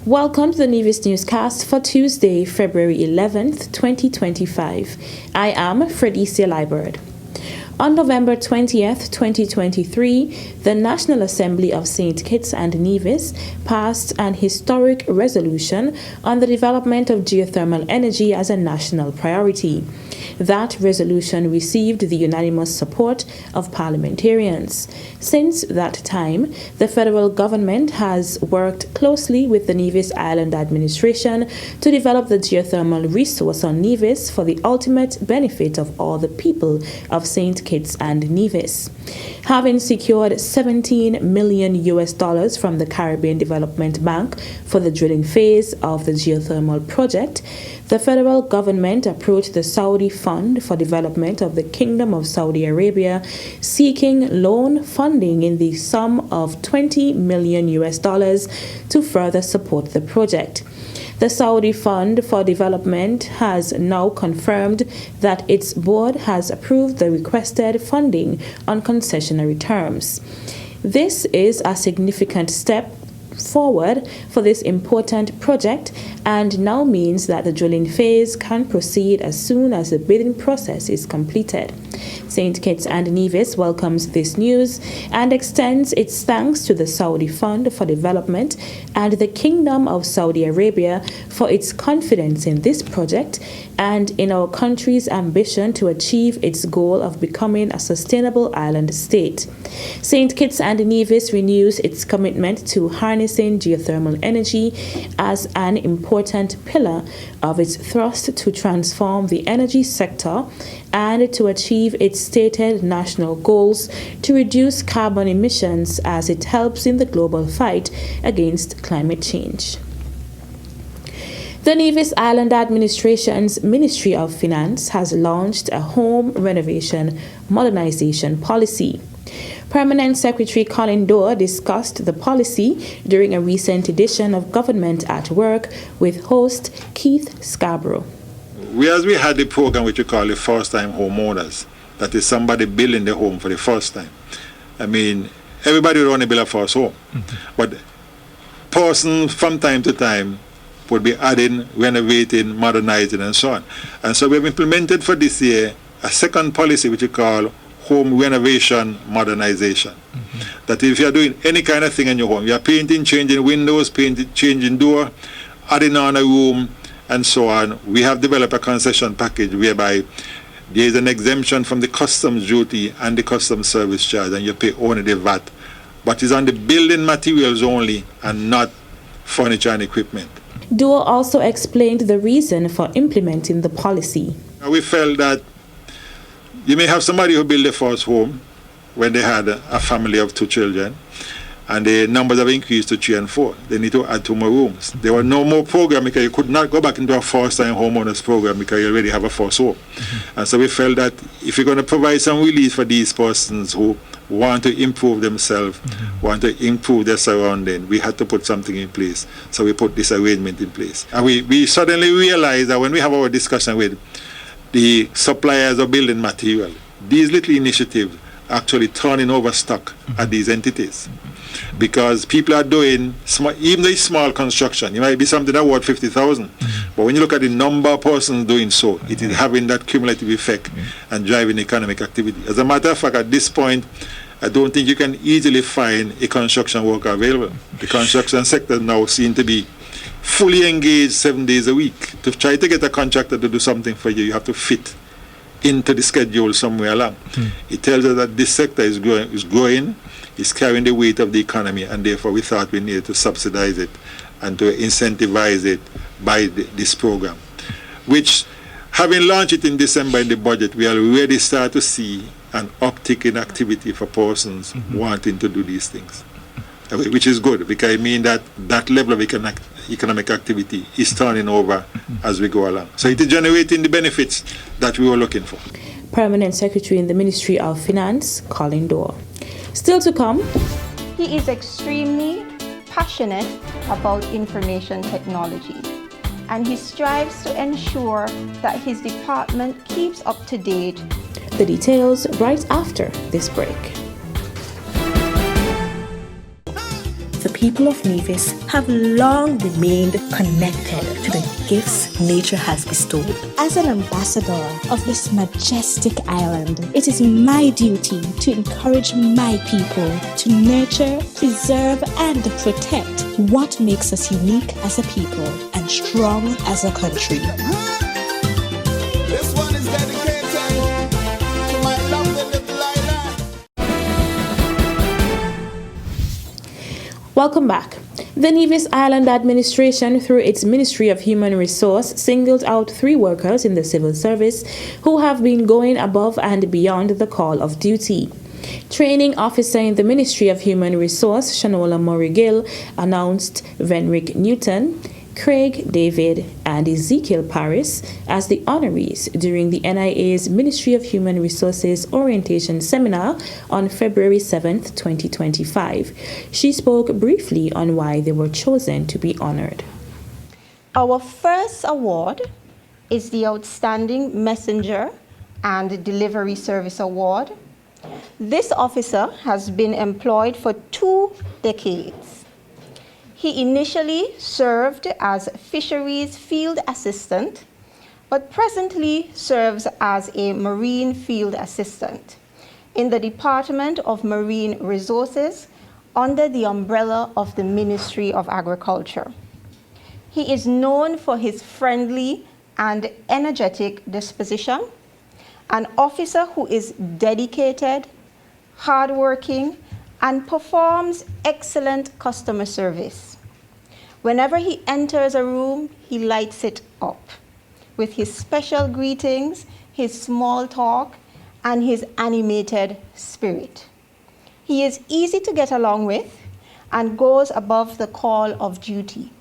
Welcome to the Nevis newscast for Tuesday, February 11th, 2025. I am Fredicia Liebert. On November 20th, 2023, the National Assembly of St. Kitts and Nevis passed an historic resolution on the development of geothermal energy as a national priority. That resolution received the unanimous support of parliamentarians. Since that time, the federal government has worked closely with the Nevis Island administration to develop the geothermal resource on Nevis for the ultimate benefit of all the people of St. Kitts and Nevis. Having secured $17 million from the Caribbean Development Bank for the drilling phase of the geothermal project, the federal government approached the Saudi Fund for Development of the Kingdom of Saudi Arabia, seeking loan funding in the sum of $20 million to further support the project. The Saudi Fund for Development has now confirmed that its board has approved the requested funding on concessionary terms. This is a significant step forward for this important project and now means that the drilling phase can proceed as soon as the bidding process is completed. St. Kitts and Nevis welcomes this news and extends its thanks to the Saudi Fund for Development and the Kingdom of Saudi Arabia for its confidence in this project and in our country's ambition to achieve its goal of becoming a sustainable island state. St. Kitts and Nevis renews its commitment to harnessing geothermal energy as an important pillar of its thrust to transform the energy sector and to achieve its stated national goals to reduce carbon emissions as it helps in the global fight against climate change. The Nevis Island Administration's Ministry of Finance has launched a home renovation modernization policy. Permanent Secretary Colin Dorr discussed the policy during a recent edition of Government at Work with host Keith Scarborough. We had the program which we call the first-time homeowners. That is somebody building the home for the first time. I mean, everybody would want to build a first home. But person from time to time would be adding, renovating, modernizing, and so on. And so we have implemented for this year a second policy which we call home renovation modernization. That if you're doing any kind of thing in your home, you're painting, changing windows, painting, changing door, adding on a room, and so on, we have developed a concession package whereby there is an exemption from the customs duty and the customs service charge, and you pay only the VAT, but it's on the building materials only and not furniture and equipment. Dorr also explained the reason for implementing the policy. We felt that you may have somebody who built their first home when they had a family of 2 children, and the numbers have increased to 3 and 4. They need to add 2 more rooms. There were no more program because you could not go back into a first-time homeowners program because you already have a first home. And so we felt that if you're going to provide some relief for these persons who want to improve themselves, want to improve their surrounding, we had to put something in place. So we put this arrangement in place. And we suddenly realized that when we have our discussion with the suppliers of building material, these little initiatives actually turning over stock at these entities. Because people are doing, even the small construction, it might be something that worth 50,000. But when you look at the number of persons doing so, it is having that cumulative effect and driving economic activity. As a matter of fact, at this point, I don't think you can easily find a construction worker available. The construction sector now seems to be fully engaged 7 days a week. To try to get a contractor to do something for you, you have to fit into the schedule somewhere along. It tells us that this sector is growing, is carrying the weight of the economy, and therefore we thought we needed to subsidize it and to incentivize it by this program, which, having launched it in December in the budget, we already start to see an uptick in activity for persons wanting to do these things, which is good because it means that that level of economic activity is turning over as we go along. So it is generating the benefits that we were looking for. Permanent Secretary in the Ministry of Finance, Colin Dorr. Still to come. He is extremely passionate about information technology, and he strives to ensure that his department keeps up to date. The details right after this break. The people of Nevis have long remained connected to the gifts nature has bestowed. As an ambassador of this majestic island, it is my duty to encourage my people to nurture, preserve, and protect what makes us unique as a people and strong as a country. This one is dedicated to my lovely little island. Welcome back. The Nevis Island Administration, through its Ministry of Human Resource, singled out 3 workers in the civil service who have been going above and beyond the call of duty. Training officer in the Ministry of Human Resource, Shanola Morrigill, announced Venrick Newton, Craig David, and Ezekiel Paris as the honorees during the NIA's Ministry of Human Resources Orientation Seminar on February 7, 2025. She spoke briefly on why they were chosen to be honored. Our first award is the Outstanding Messenger and Delivery Service Award. This officer has been employed for 2 decades. He initially served as Fisheries Field Assistant, but presently serves as a Marine Field Assistant in the Department of Marine Resources under the umbrella of the Ministry of Agriculture. He is known for his friendly and energetic disposition, an officer who is dedicated, hardworking, and performs excellent customer service. Whenever he enters a room, he lights it up with his special greetings, his small talk, and his animated spirit. He is easy to get along with and goes above the call of duty.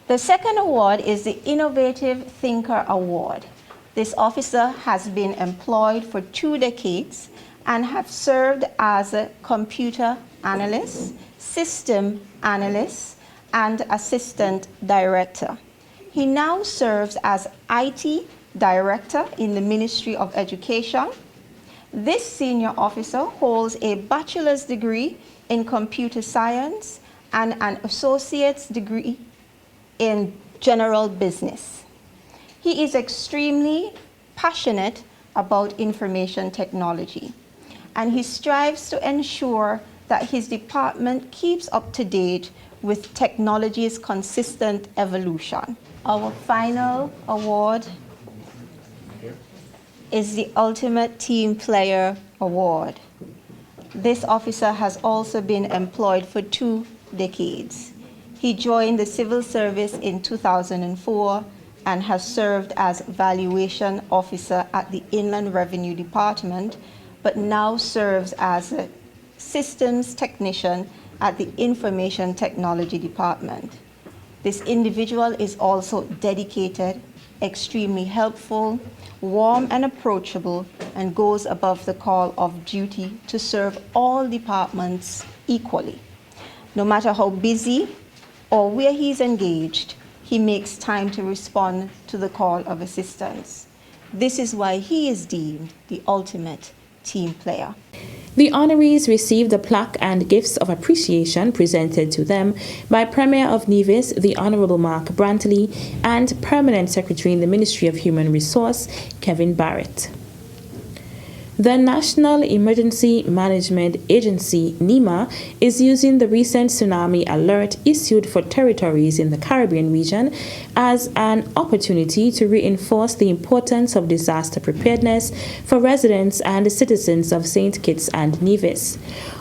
The second award is the Innovative Thinker Award. This officer has been employed for 2 decades and have served as a computer analyst, system analyst, and assistant director. He now serves as IT director in the Ministry of Education. This senior officer holds a bachelor's degree in computer science and an associate's degree in general business. He is extremely passionate about information technology, and he strives to ensure that his department keeps up to date with technology's consistent evolution. Our final award is the Ultimate Team Player Award. This officer has also been employed for 2 decades. He joined the civil service in 2004 and has served as valuation officer at the Inland Revenue Department, but now serves as a systems technician at the Information Technology Department. This individual is also dedicated, extremely helpful, warm and approachable, and goes above the call of duty to serve all departments equally. No matter how busy or where he's engaged, he makes time to respond to the call of assistance. This is why he is deemed the ultimate team player. The honorees received a plaque and gifts of appreciation presented to them by Premier of Nevis, the Honorable Mark Brantley, and Permanent Secretary in the Ministry of Human Resource, Kevin Barrett. The National Emergency Management Agency, NEMA, is using the recent tsunami alert issued for territories in the Caribbean region as an opportunity to reinforce the importance of disaster preparedness for residents and citizens of St. Kitts and Nevis.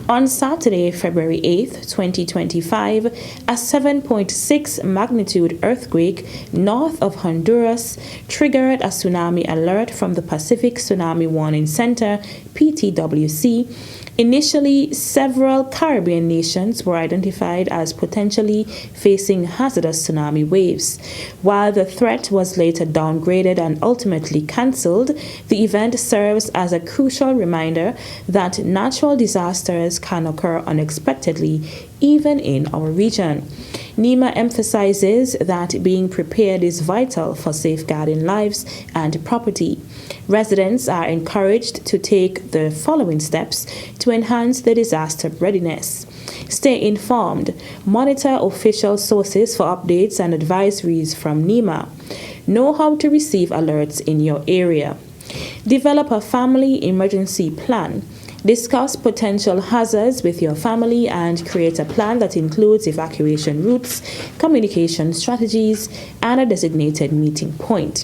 On Saturday, February 8, 2025, a 7.6 magnitude earthquake north of Honduras triggered a tsunami alert from the Pacific Tsunami Warning Center, PTWC. Initially, several Caribbean nations were identified as potentially facing hazardous tsunami waves. While the threat was later downgraded and ultimately cancelled, the event serves as a crucial reminder that natural disasters can occur unexpectedly, even in our region. NEMA emphasizes that being prepared is vital for safeguarding lives and property. Residents are encouraged to take the following steps to enhance their disaster readiness. Stay informed. Monitor official sources for updates and advisories from NEMA. Know how to receive alerts in your area. Develop a family emergency plan. Discuss potential hazards with your family and create a plan that includes evacuation routes, communication strategies, and a designated meeting point.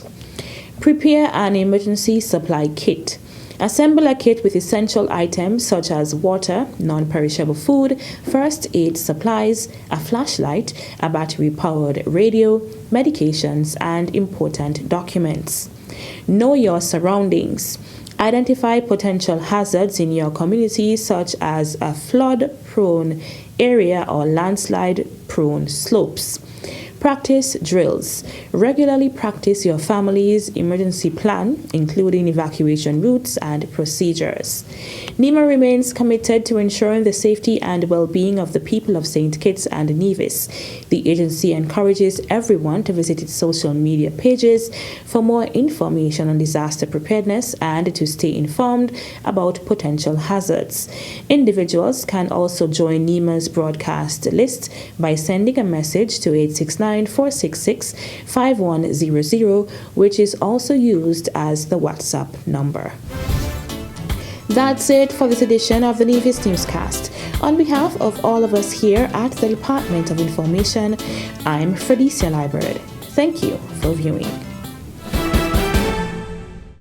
Prepare an emergency supply kit. Assemble a kit with essential items such as water, non-perishable food, first aid supplies, a flashlight, a battery-powered radio, medications, and important documents. Know your surroundings. Identify potential hazards in your community such as a flood-prone area or landslide-prone slopes. Practice drills. Regularly practice your family's emergency plan, including evacuation routes and procedures. NEMA remains committed to ensuring the safety and well-being of the people of St. Kitts and Nevis. The agency encourages everyone to visit its social media pages for more information on disaster preparedness and to stay informed about potential hazards. Individuals can also join NEMA's broadcast list by sending a message to 869-466-5100, which is also used as the WhatsApp number. That's it for this edition of the Nevis Newscast. On behalf of all of us here at the Department of Information, I'm Fredicia Library. Thank you for viewing.